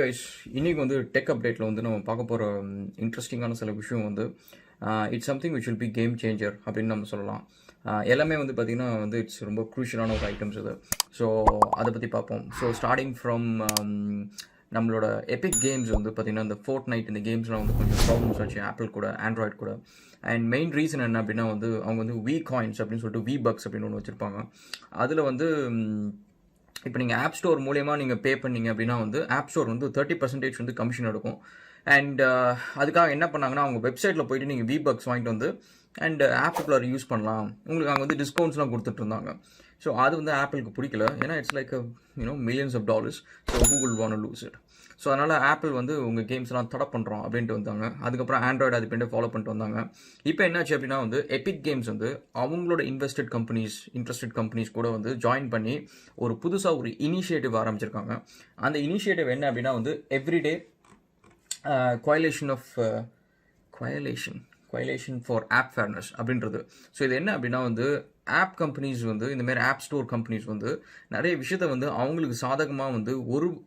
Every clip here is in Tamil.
கைஸ், இன்றைக்கி வந்து டெக் அப்டேட்டில் வந்து நம்ம பார்க்க போகிற இன்ட்ரெஸ்டிங்கான சில விஷயம் வந்து it's something which will be game changer அப்படின்னு நம்ம சொல்லலாம். எல்லாமே வந்து பார்த்திங்கன்னா வந்து இட்ஸ் ரொம்ப க்ரூஷியலான ஒரு ஐட்டம்ஸ் இது. ஸோ அதை பற்றி பார்ப்போம். ஸோ ஸ்டார்டிங் ஃப்ரம் நம்மளோட எபிக் கேம்ஸ் வந்து பார்த்திங்கன்னா இந்த Fortnite இந்த கேம்ஸ்லாம் வந்து கொஞ்சம் ப்ராப்ளம்ஸ் ஆச்சு ஆப்பிள் கூட ஆண்ட்ராய்ட் கூட. அண்ட் மெயின் ரீசன் என்ன அப்படின்னா வந்து அவங்க வந்து வி காயின்ஸ் அப்படின்னு சொல்லிட்டு வி பக்ஸ் அப்படின்னு ஒன்று வச்சுருப்பாங்க. அதில் வந்து இப்போ நீங்கள் ஆப் ஸ்டோர் மூலியமாக நீங்கள் பே பண்ணீங்க அப்படின்னா வந்து ஆப் ஸ்டோர் வந்து 30% வந்து கமிஷன் எடுக்கும். அண்ட் அதுக்காக என்ன பண்ணாங்கன்னா அவங்க வெப்சைட்டில் போயிட்டு நீங்கள் வி பக்ஸ் வாங்கிட்டு வந்து அண்ட் ஆப்புக்குள்ளே யூஸ் பண்ணலாம், உங்களுக்கு அங்கே வந்து டிஸ்கவுண்ட்ஸ்லாம் கொடுத்துட்டு இருந்தாங்க. ஸோ அது வந்து ஆப்பிளுக்கு பிடிக்கல, ஏன்னா it's like millions of dollars. So Google won't lose it. So அதனால் ஆப்பிள் வந்து உங்கள் கேம்ஸ்லாம் தடை பண்ணுறோம் அப்படின்ட்டு வந்தாங்க. அதுக்கப்புறம் ஆண்ட்ராய்டு அது பின்னாடி ஃபாலோ பண்ணிட்டு வந்தாங்க. இப்போ என்னாச்சு அப்படின்னா வந்து எபிக் கேம்ஸ் வந்து அவங்களோட இன்ட்ரெஸ்டட் கம்பெனிஸ் கூட வந்து ஜாயின் பண்ணி ஒரு புதுசாக ஒரு இனிஷியேட்டிவ் ஆரம்பிச்சிருக்காங்க. அந்த இனிஷியேட்டிவ் என்ன அப்படின்னா வந்து everyday coalition for app fairness அப்படின்றது. ஸோ இது என்ன அப்படின்னா வந்து ஆப் கம்பெனிஸ் வந்து இந்தமாரி ஆப் ஸ்டோர் கம்பெனிஸ் வந்து நிறைய விஷயத்த வந்து அவங்களுக்கு சாதகமாக வந்து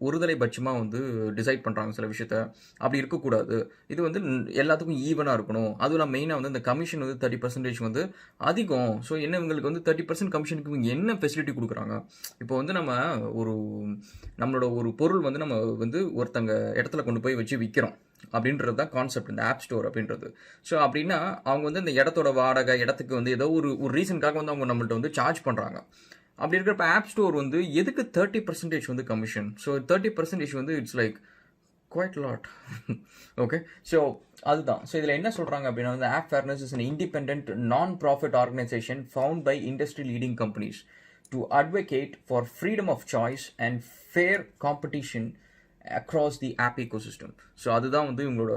ஒருதலை பட்சமாக வந்து டிசைட் பண்ணுறாங்க சில விஷயத்த. அப்படி இருக்கக்கூடாது, இது வந்து எல்லாத்துக்கும் ஈவனாக இருக்கணும். அதுவும் மெயினாக வந்து இந்த கமிஷன் வந்து 30% வந்து அதிகம். ஸோ என்ன இவங்களுக்கு வந்து 30% கமிஷனுக்கு இவங்க என்ன ஃபெசிலிட்டி கொடுக்குறாங்க? இப்போ வந்து நம்மளோட ஒரு பொருள் வந்து நம்ம வந்து ஒருத்தங்க இடத்துல கொண்டு போய் வச்சு விற்கிறோம் அப்படின்றது தான் கான்செப்ட் இந்த ஆப் ஸ்டோர் அப்படின்றது. ஸோ அப்படின்னா அவங்க வந்து இந்த இடத்தோட வாடகை, இடத்துக்கு வந்து ஏதோ ஒரு ரீசனுக்காக வந்து அவங்க நம்மள்ட்ட வந்து சார்ஜ் பண்ணுறாங்க. அப்படி இருக்கிறப்ப ஆப் ஸ்டோர் வந்து எதுக்கு 30% வந்து கமிஷன்? ஸோ 30% வந்து it's like quite lot. Okay, so அதுதான். ஸோ இதில் என்ன சொல்கிறாங்க அப்படின்னா வந்து app fairness is an independent non profit organisation found by industry leading companies to advocate for freedom of choice and fair competition across the app ecosystem. So அதுதான் வந்து இவங்களோட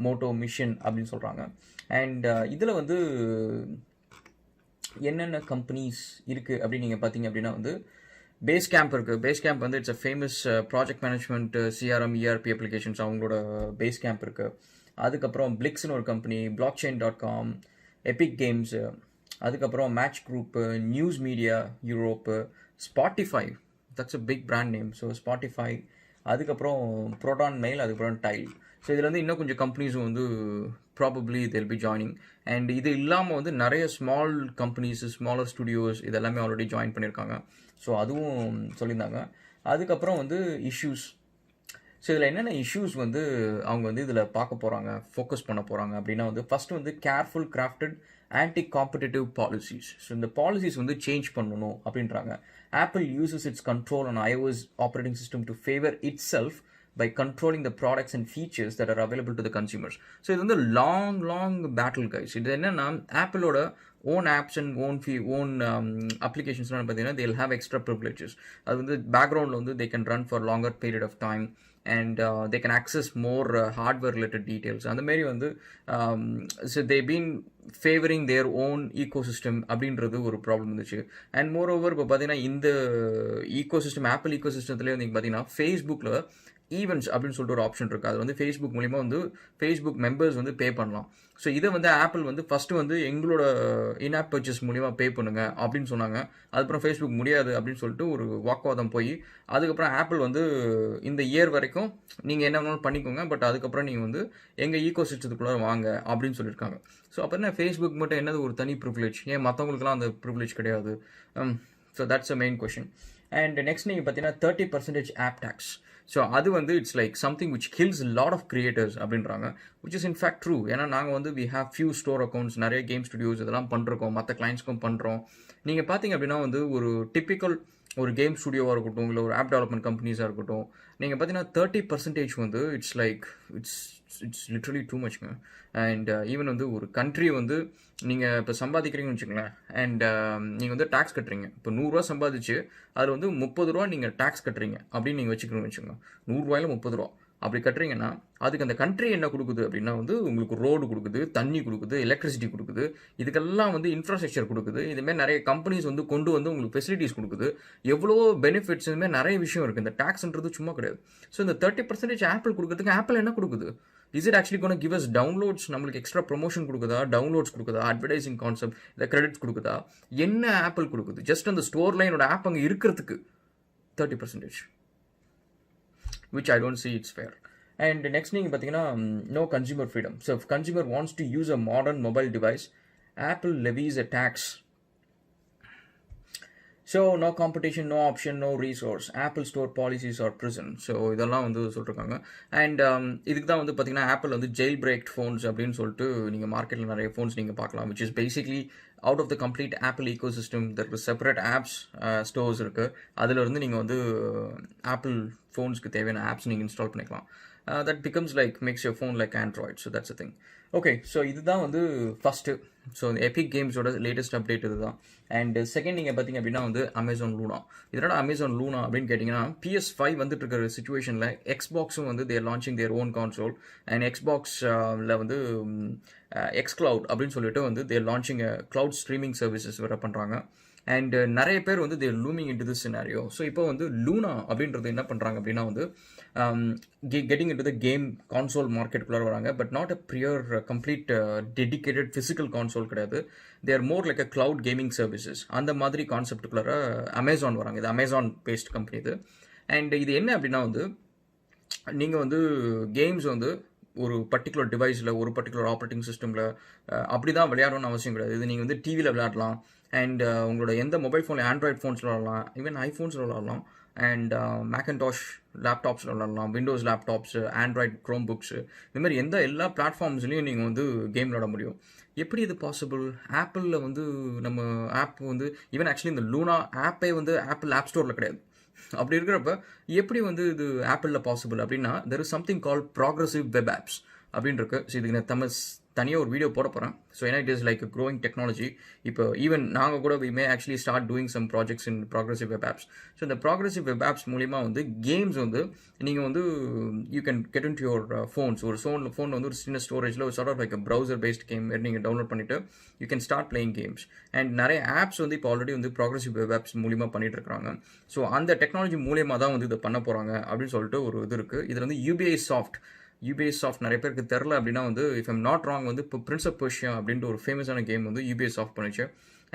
மோட்டோ மிஷன் அப்படின்னு சொல்கிறாங்க. அண்ட் இதில் வந்து என்னென்ன கம்பெனிஸ் இருக்குது அப்படின்னு நீங்கள் பார்த்தீங்க அப்படின்னா வந்து பேஸ் கேம்ப் இருக்குது. பேஸ் கேம்ப் வந்து it's a famous project management CRM ERP applications அவங்களோட பேஸ் கேம்ப் இருக்குது. அதுக்கப்புறம் பிளிக்ஸ்னு ஒரு கம்பெனி, blockchain.com, எபிக் கேம்ஸு, அதுக்கப்புறம் Match Group, News Media Europe, Spotify, that's a big brand name. So Spotify, அதுக்கப்புறம் ப்ரோட்டான் மெயில், அதுக்கப்புறம் டைல். ஸோ இதில் வந்து இன்னும் கொஞ்சம் கம்பெனிஸும் வந்து probably they'll be joining. And இது இல்லாமல் வந்து நிறைய ஸ்மால் கம்பெனிஸ், ஸ்மாலர் ஸ்டுடியோஸ் இதெல்லாமே ஆல்ரெடி ஜாயின் பண்ணியிருக்காங்க. ஸோ அதுவும் சொல்லியிருந்தாங்க. அதுக்கப்புறம் வந்து இஷ்யூஸ். ஸோ இதில் என்னென்ன இஷ்யூஸ் வந்து அவங்க வந்து இதில் பார்க்க போகிறாங்க, ஃபோக்கஸ் பண்ண போகிறாங்க அப்படின்னா வந்து ஃபஸ்ட்டு வந்து careful crafted anti competitive policies. So இந்த பாலிசிஸ் வந்து சேஞ்ச் பண்ணணும் அப்படின்றாங்க. Apple uses its control on iOS operating system to favor itself by controlling the products and features that are available to the consumers. So இது வந்து long battle guys. இது என்னன்னா ஆப்பிளோட ஓன் ஆப்ஸ் அண்ட் ஓன் அப்ளிகேஷன்ஸ்லாம் பார்த்தீங்கன்னா they'll have extra privileges. அது வந்து பேக்ரவுண்டில் வந்து they can run for longer period of time and they can access more hardware related details. அந்த மாதிரி வந்து so they've been favoring their own ecosystem அப்படின்றது ஒரு ப்ராப்ளம் இருந்துச்சு. அண்ட் மோர் ஓவர் இப்போ பார்த்தீங்கன்னா இந்த ஆப்பிள் ஈகோசிஸ்டத்துலேயே வந்து பார்த்தீங்கன்னா ஃபேஸ்புக்கில் ஈவெண்ட்ஸ் அப்படின்னு சொல்லிட்டு ஒரு ஆப்ஷன் இருக்குது. அது வந்து ஃபேஸ்புக் மூலிமா வந்து ஃபேஸ்புக் மெம்பர்ஸ் வந்து பே பண்ணலாம். ஸோ இதை வந்து ஆப்பிள் வந்து ஃபஸ்ட்டு வந்து எங்களோட இன்ஆப் பர்ச்சேஸ் மூலிமா பே பண்ணுங்க அப்படின்னு சொன்னாங்க. அதுக்கப்புறம் ஃபேஸ்புக் முடியாது அப்படின்னு சொல்லிட்டு ஒரு வாக்குவாதம் போய் அதுக்கப்புறம் ஆப்பிள் வந்து இந்த இயர் வரைக்கும் நீங்கள் என்ன வேணாலும் பண்ணிக்கோங்க, பட் அதுக்கப்புறம் நீங்கள் வந்து எங்கள் ஈகோசிஸ்டத்துக்குள்ளே வாங்க அப்படின்னு சொல்லியிருக்காங்க. ஸோ அப்போ என்ன ஃபேஸ்புக் மட்டும் என்னது ஒரு தனி ப்ரிவிலேஜ், ஏன் மற்றவங்களுக்குலாம் அந்த ப்ரிவிலேஜ் கிடையாது? So that's a main question. And next நீங்கள் பார்த்தீங்கன்னா 30% ஆப் டேக்ஸ். ஸோ அது வந்து it's like something which kills lot of creators அப்படின்றாங்க, which is in fact true. ஏன்னா நாங்கள் வந்து we have few store accounts, நிறைய கேம் ஸ்டுடியோஸ் இதெல்லாம் பண்ணுறோம், மற்ற கிளைண்ட்ஸ்க்கும் பண்ணுறோம். நீங்கள் பார்த்தீங்க அப்படின்னா வந்து ஒரு டிப்பிக்கல் ஒரு கேம் ஸ்டுடியோவாக இருக்கட்டும், இல்லை ஒரு ஆப் டெவலப்மெண்ட் கம்பெனிஸாக இருக்கட்டும், நீங்கள் பார்த்தீங்கன்னா 30% வந்து it's like it's literally too மச்ங்க. அண்ட் ஈவன் வந்து ஒரு கண்ட்ரி வந்து நீங்கள் இப்போ சம்பாதிக்கிறீங்கன்னு வச்சுக்கோங்களேன், அண்ட் நீங்கள் வந்து டேக்ஸ் கட்டுறீங்க. இப்போ 100 ரூபா சம்பாதிச்சு அதில் வந்து 30 ரூபா நீங்கள் டேக்ஸ் கட்டுறீங்க அப்படின்னு நீங்கள் வச்சுக்கணும்னு வச்சுக்கோங்க. 100 ரூபாயில் 30 ரூபா அப்படி கட்டுறீங்கன்னா அதுக்கு அந்த கண்ட்ரி என்ன கொடுக்குது அப்படின்னா வந்து உங்களுக்கு ரோடு கொடுக்குது, தண்ணி கொடுக்குது, எலக்ட்ரிசிட்டி கொடுக்குது, இதுக்கெல்லாம் வந்து இன்ஃப்ராஸ்ட்ரக்சர் கொடுக்குது. இதுமாதிரி நிறைய கம்பெனிஸ் வந்து கொண்டு வந்து உங்களுக்கு ஃபெசிலிட்டிஸ் கொடுக்குது, எவ்வளோ பெனிஃபிட்ஸ், இதுமாதிரி நிறைய விஷயம் இருக்குது. இந்த டேக்ஸ்ன்றது சும்மா கிடையாது. ஸோ இந்த 30% ஆப்பிள் கொடுக்குறதுக்கு ஆப்பிள் என்ன கொடுக்குது? Is it actually gonna give us downloads, நம்மளுக்கு எக்ஸ்ட்ரா ப்ரொமோஷன் கொடுக்குதா, டவுன்லோட்ஸ் கொடுக்குதா, அட்வர்டைசிங் கான்செப்ட், இல்லை கிரெடிட்ஸ் கொடுக்குதா? என்ன ஆப்பிள் கொடுக்குது? ஜஸ்ட் அந்த ஸ்டோரில் என்னோட ஆப் அங்கே இருக்கிறதுக்கு 30%. which I don't see it's fair. And next நீங்கள் பார்த்தீங்கன்னா no consumer freedom. So if consumer wants to use a modern mobile device, Apple levies a tax. So no competition, no option, no resource. Apple store policies or prison. So இதெல்லாம் வந்து சொல்லிருக்காங்க. அண்ட் இதுக்கு தான் வந்து பார்த்தீங்கன்னா ஆப்பிள் வந்து ஜெயில் பிரேக் ஃபோன்ஸ் அப்படின்னு சொல்லிட்டு நீங்கள் மார்க்கெட்டில் நிறைய ஃபோன்ஸ் நீங்கள் பார்க்கலாம், which is basically out of the complete Apple ecosystem. தெற்கு செப்பரேட் ஆப்ஸ் ஸ்டோர்ஸ் இருக்குது. அதில் இருந்து நீங்கள் வந்து ஆப்பிள் ஃபோன்ஸ்க்கு தேவையான ஆப்ஸ் நீங்கள் இன்ஸ்டால் பண்ணிக்கலாம். That becomes like makes your phone like Android. So that's the thing. Okay, so இதுதான் வந்து ஃபஸ்ட்டு. ஸோ எபிக் கேம்ஸோட லேட்டஸ்ட் அப்டேட் இதுதான். அண்ட் செகண்ட் நீங்கள் பார்த்தீங்க அப்படின்னா வந்து அமேசான் லூனா. இதனோட அமேசான் லூனா அப்படின்னு கேட்டிங்கன்னா PS5 வந்துட்டு இருக்கிற சுச்சுவேஷனில் எக்ஸ்பாக்ஸும் வந்து they're launching their own console. And எக்ஸ்பாக்ஸில் வந்து எக்ஸ் கிளவுட் அப்படின்னு சொல்லிட்டு வந்து they're launching cloud streaming services வேறு பண்ணுறாங்க. அண்ட் நிறைய பேர் வந்து they're looming into this scenario. So இப்போ வந்து லூனா அப்படின்றது என்ன பண்ணுறாங்க அப்படின்னா வந்து getting into the game console மார்க்கெட்டுக்குள்ளே வராங்க. But not a prior complete dedicated physical console கிடையாது. They are more like a cloud gaming services. அந்த மாதிரி கான்செப்டுக்குள்ளார அமேசான் வராங்க. இது அமேசான் பேஸ்ட் கம்பெனி இது. அண்ட் இது என்ன அப்படின்னா வந்து நீங்கள் வந்து கேம்ஸ் வந்து ஒரு பர்டிகுலர் டிவைஸில் ஒரு பர்டிகுலர் ஆப்ரேட்டிங் சிஸ்டமில் அப்படி தான் விளையாடணும்னு அவசியம் கிடையாது. இது நீங்கள் வந்து டிவியில் விளையாடலாம். அண்ட் உங்களோட எந்த மொபைல் ஃபோனில் ஆண்ட்ராய்ட் ஃபோன்ஸில் விளாடலாம், ஈவன் ஐஃபோன்ஸில் விளாடலாம். அண்ட் மேக்கன்டாஷ் லேப்டாப்ஸில் விளாடலாம், Windows laptops, Android Chrome books, இந்த மாதிரி எல்லா பிளாட்ஃபார்ம்ஸ்லையும் நீங்கள் வந்து கேம் விளாட முடியும். எப்படி இது பாசிபிள்? ஆப்பிளில் வந்து நம்ம ஆப் வந்து ஈவன் ஆக்சுவலி இந்த லூனா ஆப்பே வந்து ஆப்பிள் ஆப் ஸ்டோரில் கிடையாது. அப்படி இருக்கிறப்ப எப்படி வந்து இது ஆப்பிளில் பாசிபிள் அப்படின்னா there is something call progressive web apps அப்படின்னு இருக்கு. ஸோ இதுக்கு நான் தனியாக ஒரு வீடியோ போட போகிறேன். ஸோ ஏன்னா it is like growing technology. இப்போ ஈவன் நாங்கள் கூட we may actually start doing some projects in progressive web apps. So இந்த ப்ராக்ரஸிவ் வெப் ஆப்ஸ் மூலிமா வந்து கேம்ஸ் வந்து நீங்கள் வந்து you can get into your phones. ஒரு ஃபோன் வந்து ஒரு சின்ன ஸ்டோரேஜில் ஒரு sort of like browser based game நீங்கள் டவுன்லோட் பண்ணிவிட்டு you can start playing games. And நிறைய ஆப்ஸ் வந்து இப்போ ஆல்ரெடி வந்து ப்ராக்ரஸிவ் வெப் ஆப்ஸ் மூலிமா பண்ணிட்டு இருக்காங்க. ஸோ அந்த டெக்னாலஜி மூலியமாக தான் வந்து இதை பண்ண போகிறாங்க அப்படின்னு சொல்லிட்டு ஒரு இது இருக்குது. இதில் வந்து யூபிஐ சாஃப்ட் நிறைய பேருக்கு தெரில அப்படின்னா வந்து இஃப் எம் நாட் ராங் வந்து இப்போ பிரின்ஸ் ஆஃப் பெர்ஷியா அப்படின்ட்டு ஒரு ஃபேமஸான கேம் வந்து யூபிஐ சாஃப்ட் பண்ணிச்சு.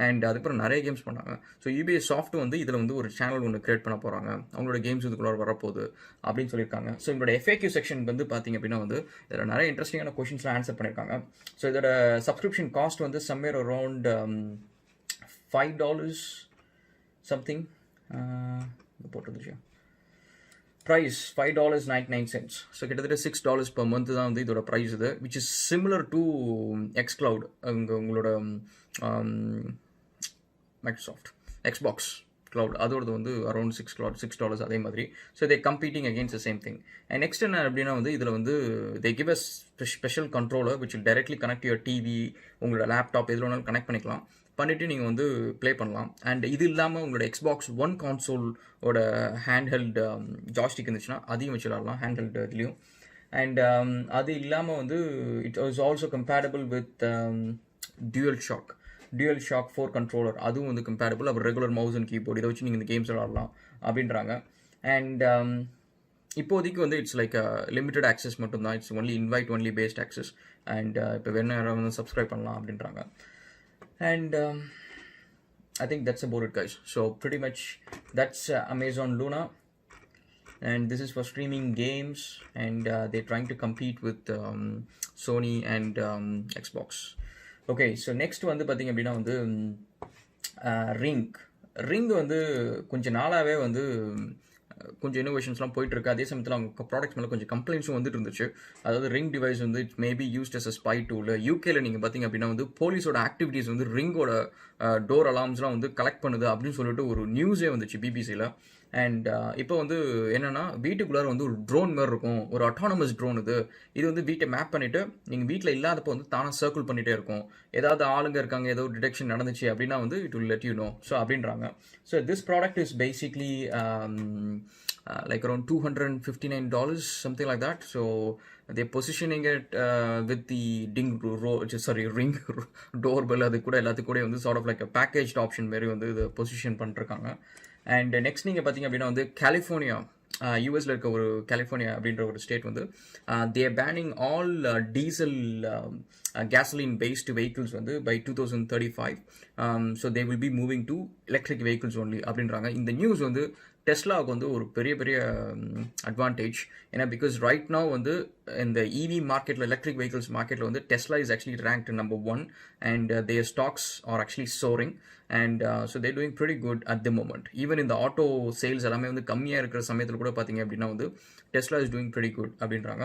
அண்ட் அதுக்கப்புறம் நிறைய கேம்ஸ் பண்ணாங்க. ஸோ யூபிஐ சாஃப்ட் வந்து இதில் வந்து ஒரு சேனல் ஒன்று கிரியேட் பண்ண போகிறாங்க. அவங்களோட கேம்ஸ் இதுக்குள்ள வரப்போகுது அப்படின்னு சொல்லியிருக்காங்க. ஸோ இதோட FAQ செக்ஷன் வந்து பார்த்தீங்க அப்படின்னா வந்து இதில் நிறைய இன்ட்ரெஸ்டிங்கான கொஷின்ஸ்லாம் ஆன்சர் பண்ணியிருக்காங்க. ஸோ இதோட சப்ஸ்கிரிப்ஷன் காஸ்ட் வந்து சம்வேர் அரௌண்ட் $5 சம்திங் போட்டுருந்துச்சு. ப்ரைஸ் $5.99. ஸோ கிட்டத்தட்ட $6 per month தான் வந்து இதோட ப்ரைஸ் இது, which is similar to X cloud. உங்களோட மைக்ரோசாஃப்ட் எக்ஸ்பாக்ஸ் கிளவுட் அதோடது வந்து அரௌண்ட் $6 அதே மாதிரி. So they competing against the same thing. And next என்ன அப்படின்னா வந்து இதில் வந்து they give a special controller which will directly connect your TV, உங்களோட லேப்டாப் எதில் வேணாலும் கனெக்ட் பண்ணிக்கலாம். பண்ணிவிட்டு நீங்கள் வந்து ப்ளே பண்ணலாம். அண்ட் இது இல்லாமல் உங்களோட எக்ஸ்பாக்ஸ் ஒன் கான்சோலோட ஹேண்ட்ஹெல்டு ஜாஸ்டிக் இருந்துச்சுன்னா அதையும் வச்சு விளாடலாம் ஹேண்ட்ஹெல்டு இதுலேயும். அண்ட் அது இல்லாமல் வந்து it is also compatible with dual shock 4 controller, அதுவும் வந்து கம்பேட்டபிள். அப்புறம் ரெகுலர் மவுஸ் அண்ட் கீபோர்டு இதை வச்சு நீங்கள் இந்த கேம்ஸ் விளாடலாம் அப்படின்றாங்க. அண்ட் இப்போதைக்கு வந்து இட்ஸ் லைக் லிமிட்டட் ஆக்சஸ் மட்டும்தான். It's only paste access. And இப்போ வேணா வந்து சப்ஸ்கிரைப் பண்ணலாம் அப்படின்றாங்க. And I think that's about it, guys. So pretty much that's Amazon Luna, and this is for streaming games, and they're trying to compete with Sony and Xbox. Okay, so next வந்து பார்த்தீங்க அப்படின்னா வந்து ரிங் வந்து கொஞ்சம் நாளாகவே வந்து கொஞ்சம் இன்னோவேஷன்ஸ்லாம் போயிட்டுருக்கு. அதே சமயத்தில் அவங்க ப்ராடக்ட்ஸ் மேலே கொஞ்சம் கம்ப்ளைண்ட்ஸும் வந்துட்டு இருந்துச்சு. அதாவது ரிங் டிவைஸ் வந்து it maybe used as a spy tool. யூகேல நீங்கள் பார்த்தீங்க அப்படின்னா வந்து போலீஸோட ஆக்டிவிட்டீஸ் வந்து ரிங்கோட டோர் அலார்ம்ஸ்லாம் வந்து கலெக்ட் பண்ணுது அப்படின்னு சொல்லிட்டு ஒரு நியூஸே வந்துச்சு பிபிசியில். அண்ட் இப்போ வந்து என்னென்னா வீட்டுக்குள்ளார வந்து ஒரு ட்ரோன் மாதிரி இருக்கும், ஒரு அட்டானமஸ் ட்ரோன். இது வந்து வீட்டை மேப் பண்ணிவிட்டு நீங்கள் வீட்டில் இல்லாதப்போ வந்து தானாக சர்க்கிள் பண்ணிகிட்டே இருக்கும். ஏதாவது ஆளுங்க இருக்காங்க, ஏதோ டிடெக்ஷன் நடந்துச்சு அப்படின்னா வந்து it will let you know. So அப்படின்றாங்க. So this product is basically like around $259, something like that. So they're positioning it with the ring doorbell. அது கூட எல்லாத்துக்கும் கூட வந்து sort of like a packaged option மாதிரி வந்து இதை பொசிஷன் பண்ணிருக்காங்க. அண்ட் நெக்ஸ்ட் நீங்கள் பார்த்தீங்க அப்படின்னா வந்து கலிஃபோர்னியா, யூஎஸில் இருக்க ஒரு கலிஃபோர்னியா அப்படின்ற ஒரு ஸ்டேட் வந்து they are banning all diesel gasoline-based vehicles வந்து by 2035. So they will be moving to electric vehicles only அப்படின்றாங்க. இந்த நியூஸ் வந்து டெஸ்லாவுக்கு வந்து ஒரு பெரிய பெரிய அட்வான்டேஜ். ஏன்னா பிகாஸ் ரைட் நவ் வந்து இந்த இவி மார்க்கெட்டில் எலக்ட்ரிக் வெஹிக்கிள்ஸ் மார்க்கெட்டில் வந்து Tesla is actually ranked number 1 and their stocks are actually soaring and so they're doing pretty good at the moment. Even இந்த ஆட்டோ சேல்ஸ் எல்லாமே வந்து கம்மியாக இருக்கிற சமயத்தில் கூட பார்த்தீங்க அப்படின்னா வந்து Tesla is doing pretty good அப்படின்றாங்க.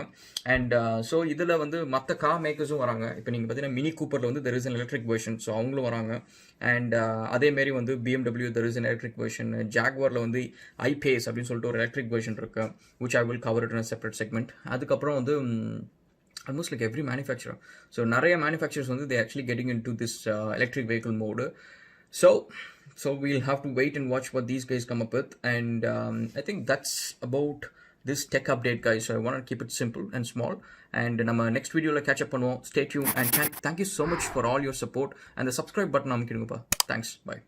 அண்ட் ஸோ இதில் வந்து மற்ற கார் மேக்கர்ஸும் வராங்க. இப்போ நீங்கள் பார்த்தீங்கன்னா மினி கூப்பரில் வந்து there is an electric version, so அவங்களும் வராங்க. அண்ட் அதேமாரி வந்து BMW there is an electric version. ஜாக்வாரில் வந்து ஐபேஸ் அப்படின்னு சொல்லிட்டு ஒரு எலக்ட்ரிக் வெர்ஷன் இருக்கு, which I will cover it in a separate segment. அதுக்கப்புறம் வந்து almost like every manufacturer, so நிறைய manufacturers வந்து they actually getting into this electric vehicle mode. So we'll have to wait and watch what these guys come up with. And I think that's about this tech update, guys. So I want to keep it simple and small, and நம்ம next videoல catch up பண்ணுவோம். Stay tuned and thank you so much for all your support, and the subscribe button அமைக்கிடுங்கப்பா. Thanks, bye.